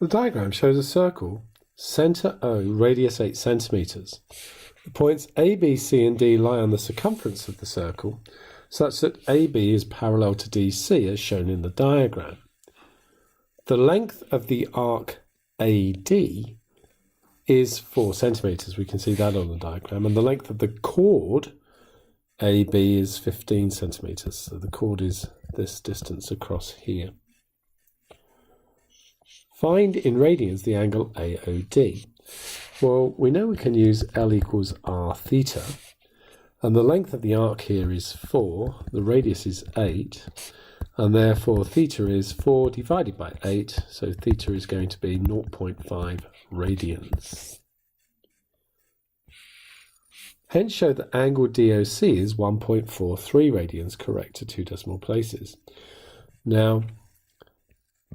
The diagram shows a circle, centre O, radius 8 centimetres. The points A, B, C and D lie on the circumference of the circle, such that AB is parallel to DC as shown in the diagram. The length of the arc AD is 4 centimetres, we can see that on the diagram, and the length of the chord AB is 15 centimetres, so the chord is this distance across here. Find in radians the angle AOD. Well, we know we can use L equals R theta, and the length of the arc here is 4, the radius is 8, and therefore theta is 4 divided by 8, so theta is going to be 0.5 radians. Hence show that angle DOC is 1.43 radians, correct to 2 decimal places. Now,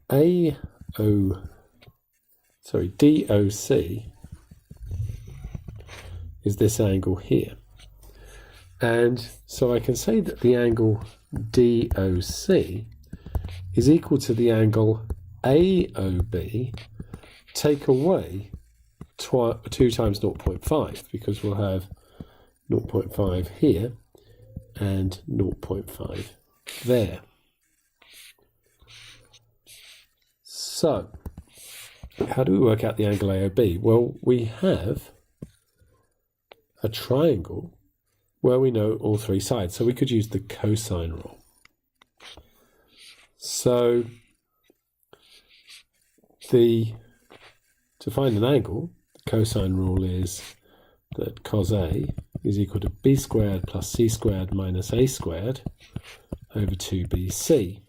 DOC is this angle here. And so I can say that the angle DOC is equal to the angle AOB, take away 2 times 0.5, because we'll have 0.5 here and 0.5 there. So, how do we work out the angle AOB? Well, we have a triangle where we know all 3 sides, so we could use the cosine rule. So, to find an angle, the cosine rule is that cos A is equal to b squared plus c squared minus a squared over 2bc.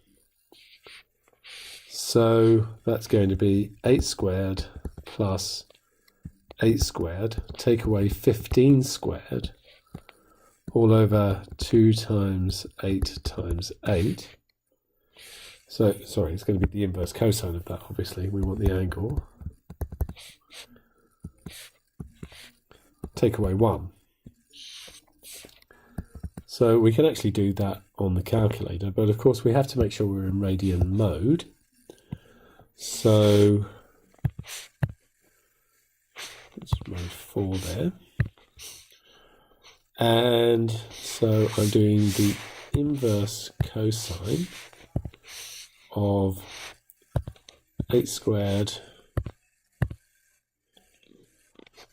So that's going to be 8 squared plus 8 squared, take away 15 squared, all over 2 times 8 times 8. So, sorry, it's going to be the inverse cosine of that, obviously. We want the angle. Take away 1. So we can actually do that on the calculator, but of course we have to make sure we're in radian mode. So let's mode 4 there. And so I'm doing the inverse cosine of 8 squared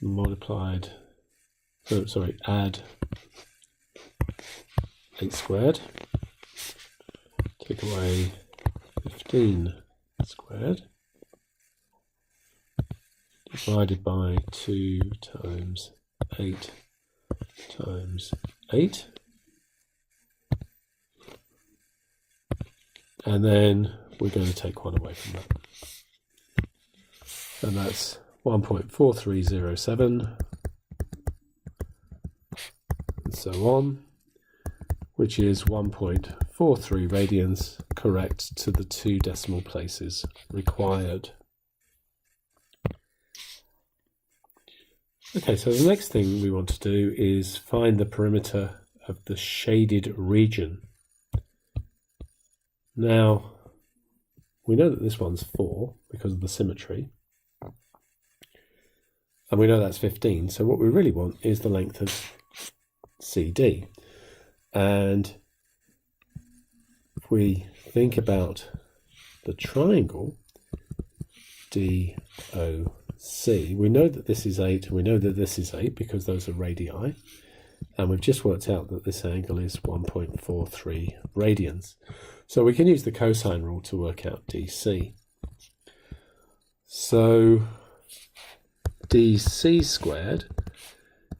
multiplied, add 8 squared, take away 15 squared, divided by 2 times 8 times 8, and then we're going to take 1 away from that, and that's 1.4307 and so on, which is 1.43 radians, correct to the 2 decimal places required. Okay, so the next thing we want to do is find the perimeter of the shaded region. Now, we know that this one's 4 because of the symmetry, and we know that's 15, so what we really want is the length of CD. And if we think about the triangle DOC, we know that this is 8, and we know that this is 8 because those are radii, and we've just worked out that this angle is 1.43 radians. So we can use the cosine rule to work out DC. So DC squared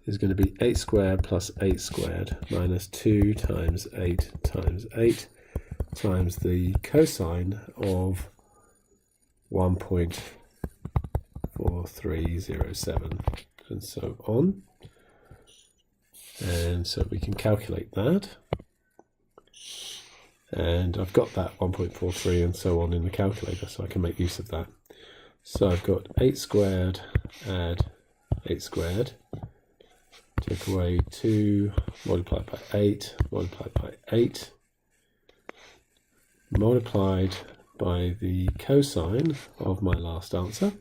is going to be 8 squared plus 8 squared minus 2 times 8 times 8 times the cosine of 1.4307 and so on. And so we can calculate that. And I've got that 1.43 and so on in the calculator, so I can make use of that. So I've got 8 squared add 8 squared, take away 2 multiplied by 8 multiplied by 8 multiplied by the cosine of my last answer.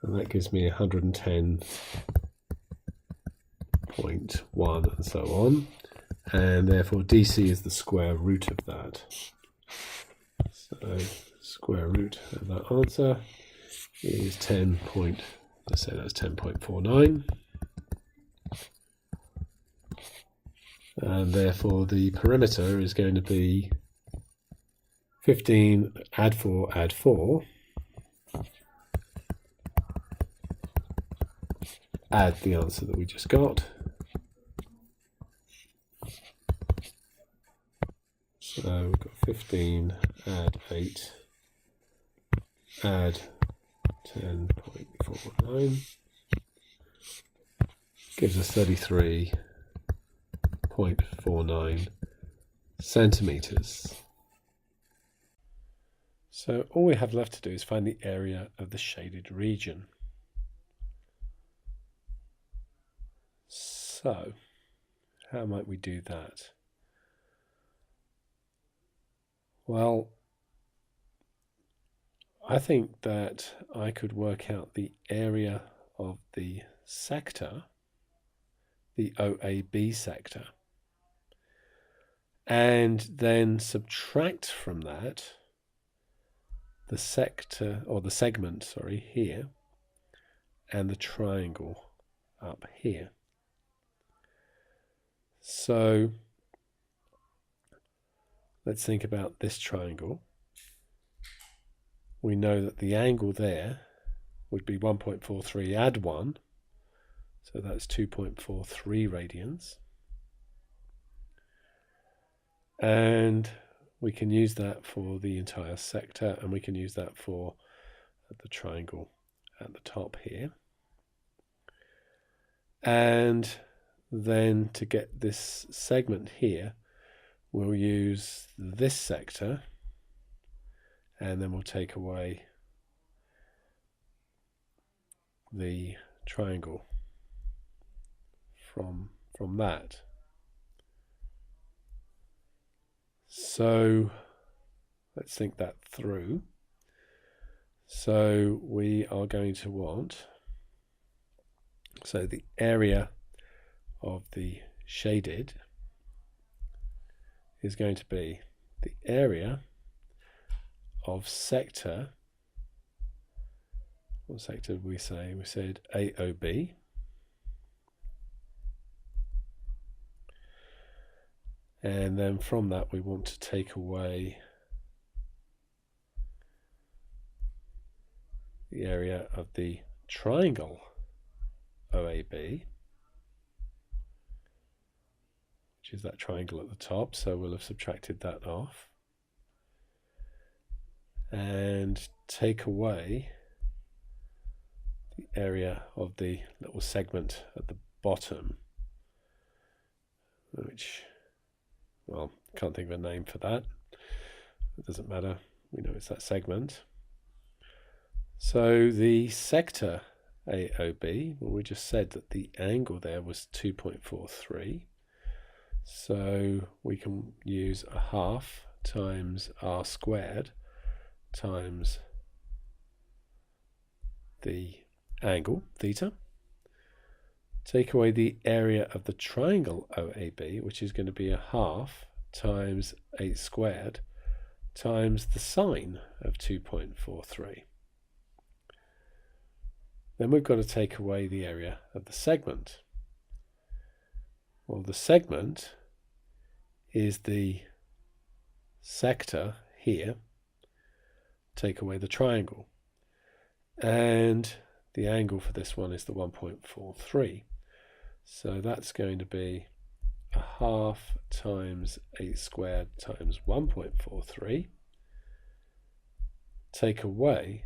And that gives me 110.1 and so on. And therefore DC is the square root of that. So square root of that answer is 10. Let's say that's 10.49. And therefore the perimeter is going to be 15, add 4, add 4. Add the answer that we just got. So we've got 15, add 8, add 10.49. Gives us 33.49 centimetres. So all we have left to do is find the area of the shaded region. So how might we do that? Well, I think that I could work out the area of the sector, the OAB sector, and then subtract from that the sector, or the segment, sorry, here, and the triangle up here. So let's think about this triangle. We know that the angle there would be 1.43 add 1, so that's 2.43 radians. And we can use that for the entire sector, and we can use that for the triangle at the top here. And then to get this segment here, we'll use this sector, and then we'll take away the triangle from that. So let's think that through. So we are going to want, so the area of the shaded is going to be the area of sector. What sector did we say? We said AOB. And then from that we want to take away the area of the triangle OAB, which is that triangle at the top, so we'll have subtracted that off, and take away the area of the little segment at the bottom, which, well, can't think of a name for that. It doesn't matter, we know it's that segment. So the sector AOB, well, we just said that the angle there was 2.43. So we can use a half times r squared times the angle, theta. Take away the area of the triangle OAB, which is going to be a half times 8 squared times the sine of 2.43. Then we've got to take away the area of the segment. Well, the segment is the sector here. Take away the triangle. And the angle for this one is the 1.43. So that's going to be a half times 8 squared times 1.43. Take away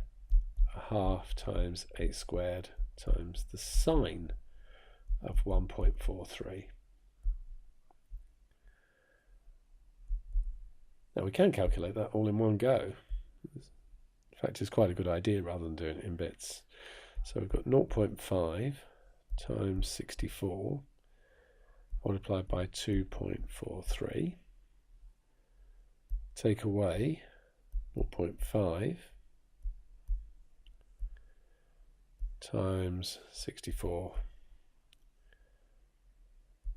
a half times 8 squared times the sine of 1.43. Now we can calculate that all in one go. In fact, it's quite a good idea rather than doing it in bits. So we've got 0.5 times 64 multiplied by 2.43 take away 0.5 times 64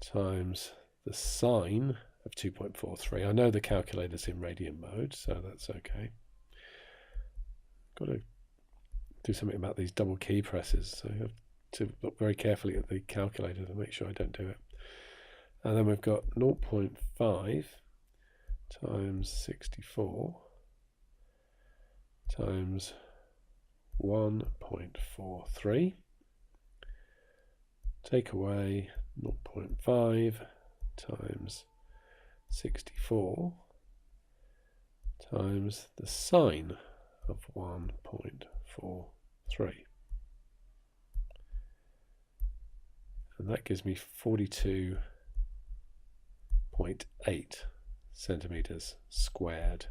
times the sine of 2.43. I know the calculator's in radian mode, so that's okay. Got to do something about these double key presses, so you have to look very carefully at the calculator to make sure I don't do it. And then we've got 0.5 times 64 times 1.43, take away 0.5 times 64 times the sine of 1.43. And that gives me 42.8 centimeters squared.